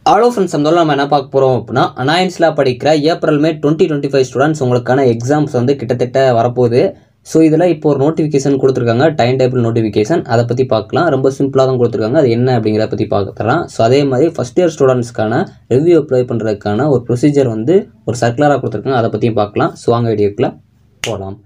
Hello friends, நம்ம என்ன பார்க்க போகிறோம் அப்படின்னா, அனாயன்ஸில் படிக்கிற ஏப்ரல் மே 2025 ஸ்டூடெண்ட்ஸ் உங்களுக்கான எக்ஸாம்ஸ் வந்து கிட்டத்தட்ட வரப்போகுது. ஸோ இதில் இப்போ ஒரு நோட்டிஃபிகேஷன் கொடுத்துருக்காங்க, டைம் டேபிள் நோட்டிஃபிகேஷன். அதை பற்றி பார்க்கலாம். ரொம்ப சிம்பிளாக தான் கொடுத்துருக்காங்க. அது என்ன அப்படிங்கிறத பற்றி பார்க்கலாம். ஸோ அதே மாதிரி ஃபஸ்ட் இயர் ஸ்டூடெண்ட்ஸ்க்கான ரிவ்யூ அப்ளை பண்ணுறதுக்கான ஒரு ப்ரொசீஜர் வந்து ஒரு சர்க்குலராக கொடுத்துருக்காங்க. அதை பற்றியும் பார்க்கலாம். ஸோ வாங்க வீடியோக்குள்ள போகலாம்.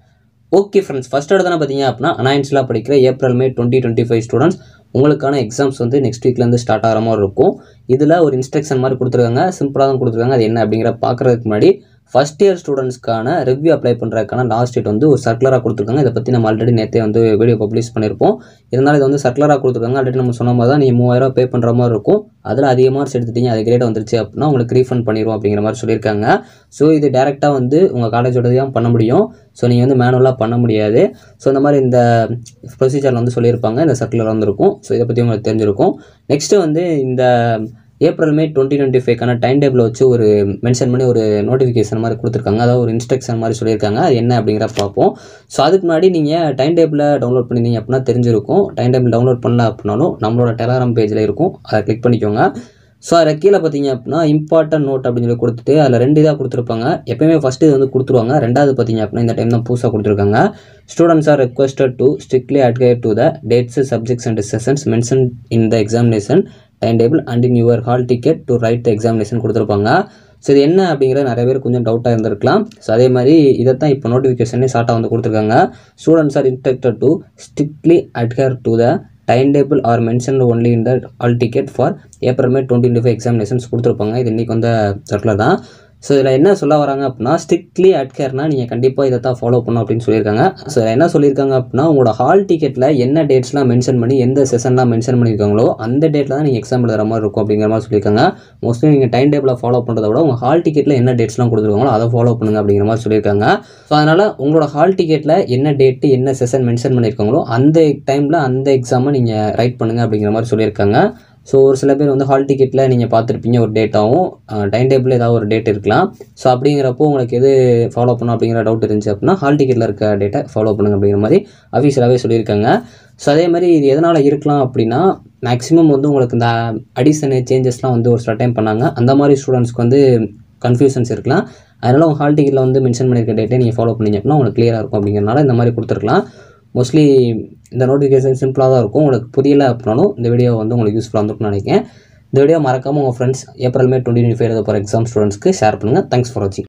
ஓகே ஃப்ரெண்ட்ஸ், ஃபஸ்ட் எடுத்தானே பார்த்தீங்க அப்படின்னா, அனாயன்ஸில் படிக்கிற ஏப்ரல் மே 2025 ஸ்டூடெண்ட்ஸ் உங்களுக்கான எக்ஸாம்ஸ் வந்து நெக்ஸ்ட் வீக்லேருந்து ஸ்டார்ட் ஆகிற மாதிரி இருக்கும். இதில் ஒரு இன்ஸ்ட்ரக்ஷன் மாதிரி கொடுத்துருக்காங்க, சிம்பிளாக தான் கொடுத்துருக்காங்க. அது என்ன அப்படிங்கிற பார்க்குறதுக்கு முன்னாடி ஃபஸ்ட் இயர் ஸ்டூடெண்ட்ஸ்க்கான ரிவ்யூ அப்ளை பண்ணுறதுக்கான லாஸ்ட் டேட் வந்து ஒரு சர்க்குலராக கொடுத்துருக்காங்க. இதை பற்றி நம்ம ஆல்ரெடி நேற்றே வந்து வீடியோ பப்ளிஷ் பண்ணியிருப்போம். இருந்தாலும் இது வந்து சர்க்குலராக கொடுத்துருக்காங்க. ஆல்ரெடி நம்ம சொன்ன மாதிரி தான் நீங்கள் 3000 பே பண்ணுற மாதிரி இருக்கும். அதில் அதிக மார்க்ஸ் எடுத்துட்டீங்க, அது கிரேட் வந்துருச்சு அப்படின்னா உங்களுக்கு ரீஃபண்ட் பண்ணிடுவோம் அப்படிங்கிற மாதிரி சொல்லியிருக்காங்க. ஸோ இது டேரெக்டாக வந்து உங்கள் காலேஜோட தான் பண்ண முடியும். ஸோ நீங்கள் வந்து மேனுவலாக பண்ண முடியாது. ஸோ இந்த மாதிரி இந்த ப்ரொசீஜரில் வந்து சொல்லியிருப்பாங்க, இந்த சர்க்குலர் வந்துருக்கும். ஸோ இதை பற்றி உங்களுக்கு தெரிஞ்சிருக்கும். நெக்ஸ்ட்டு வந்து இந்த ஏப்ரல் மே 2025க்கான டைம் டேபிள் வச்சு ஒரு மென்ஷன் பண்ணி ஒரு நோட்டிஃபிகேஷன் மாதிரி கொடுத்துருக்காங்க. அதாவது ஒரு இன்ஸ்ட்ரக்ஷன் மாதிரி சொல்லியிருக்காங்க. அது என்ன அப்படிங்கிற பார்ப்போம். ஸோ அதுக்கு முன்னாடி நீங்கள் டைம் டேபிளை டவுன்லோட் பண்ணியிருந்தீங்க அப்படின்னா தெரிஞ்சிருக்கும். டைம் டேபிள் டவுன்லோட் பண்ணல அப்படின்னாலும் நம்மளோட டெலகிராம் பேஜில் இருக்கும், அதை கிளிக் பண்ணிக்கோங்க. ஸோ அதில் கீழே பார்த்தீங்க அப்படின்னா இம்பார்ட்டன்ட் நோட் அப்படின்னு சொல்லி கொடுத்துட்டு அதில் 2 இதாக கொடுத்துருப்பாங்க. எப்பயுமே ஃபஸ்ட்டு இது வந்து கொடுத்துருவாங்க. ரெண்டாவது பார்த்தீங்க அப்படின்னா இந்த டைம் தான் புதுசாக கொடுத்துருக்காங்க. Students are requested to strictly adhere to the dates, subjects and sessions mention in the examination time table and in your hall ticket to right the examination கொடுத்துருப்பாங்க. ஸோ இது என்ன அப்படிங்கிற நிறைய பேர் கொஞ்சம் டவுட்டாக இருந்திருக்கலாம். ஸோ அதே மாதிரி இதை தான் இப்போ நோட்டிஃபிகேஷனே ஷார்ட்டாக வந்து கொடுத்துருக்காங்க. Students are instructed to strictly adhere to the time table R mention only in the all ticket for April May 2025 examinations கொடுத்துருப்பாங்க. இது இன்றைக்கி வந்து சர்க்குலர் தான். ஸோ இதில் என்ன சொல்ல வராங்க அப்படின்னா, ஸ்ட்ரிக்ட்லி அட்ஹியர்னா நீங்கள் கண்டிப்பாக இதை தான் ஃபாலோ பண்ணணும் அப்படின்னு சொல்லியிருக்காங்க. ஸோ என்ன சொல்லியிருக்காங்க அப்படின்னா, உங்களோட ஹால் டிக்கெட்டில் என்ன டேட்ஸ்லாம் மென்ஷன் பண்ணி எந்த செஷன்லாம் மென்ஷன் பண்ணியிருக்காங்களோ அந்த டேட்டில் தான் நீங்கள் எக்ஸாம் எழுதுற மாதிரி இருக்கும் அப்படிங்கிற மாதிரி சொல்லியிருக்காங்க. மோஸ்ட்லி நீங்கள் டைம் டேபிளை ஃபாலோ பண்ணுறத விட உங்கள் ஹால் டிக்கெட்டில் என்ன டேட்ஸ்லாம் கொடுத்துருக்காங்களோ அதை ஃபாலோ பண்ணுங்க அப்படிங்கிற மாதிரி சொல்லியிருக்காங்க. ஸோ அதனால் உங்களோட ஹால் டிக்கெட்டில் என்ன டேட்டு என்ன செஷன் மென்ஷன் பண்ணியிருக்காங்களோ அந்த டைமில் அந்த எக்ஸாமை நீங்கள் ரைட் பண்ணுங்கள் அப்படிங்கிற மாதிரி சொல்லியிருக்காங்க. ஸோ ஒரு சில பேர் வந்து ஹால் டிக்கெட்டில் நீங்கள் பார்த்துருப்பீங்க ஒரு டேட்டாகவும், டைம் டேபிளில் ஏதாவது ஒரு டேட் இருக்கலாம். ஸோ அப்படிங்கிறப்போ உங்களுக்கு எது ஃபாலோ பண்ணணும் அப்படிங்கிற டவுட் இருந்துச்சு அப்படின்னா ஹால் டிக்கெட்டில் இருக்க டேட்டை ஃபாலோ பண்ணுங்க அப்படிங்கிற மாதிரி அஃபீஷியலாகவே சொல்லியிருக்காங்க. ஸோ அதே மாதிரி இது எதனால் இருக்கலாம் அப்படின்னா, மேக்ஸிமம் வந்து உங்களுக்கு இந்த அடிஷனு சேஞ்சஸ்லாம் வந்து ஒரு சில டைம் பண்ணாங்க. அந்த மாதிரி ஸ்டூடெண்ட்ஸ்க்கு வந்து கன்ஃபியூஷன்ஸ் இருக்கலாம். அதனால் உங்கள் ஹால் டிக்கெட்டில் வந்து மென்ஷன் பண்ணியிருக்க டேட்டை நீங்கள் ஃபாலோ பண்ணிங்க அப்படின்னா உங்களுக்கு கிளியராக இருக்கும் அப்படிங்கிறனால இந்த மாதிரி கொடுத்துருக்கலாம். மோஸ்ட்லி இந்த நோட்டிஃபிகேஷன் சிம்பிளாக தான் இருக்கும். உங்களுக்கு புரியலை அப்படின்னாலும் இந்த வீடியோ வந்து உங்களுக்கு யூஸ்ஃபுல்லாக இருந்திருக்கும்னு நினைக்கிறேன். இந்த வீடியோ மறக்காமல் உங்கள் ஃப்ரெண்ட்ஸ் ஏப்ரல் மே 2025 எழுத போகிற எக்ஸாம் ஸ்டூடெண்ட்ஸ்க்கு ஷேர் பண்ணுங்கள். தேங்க்ஸ் ஃபார் வாட்சிங்.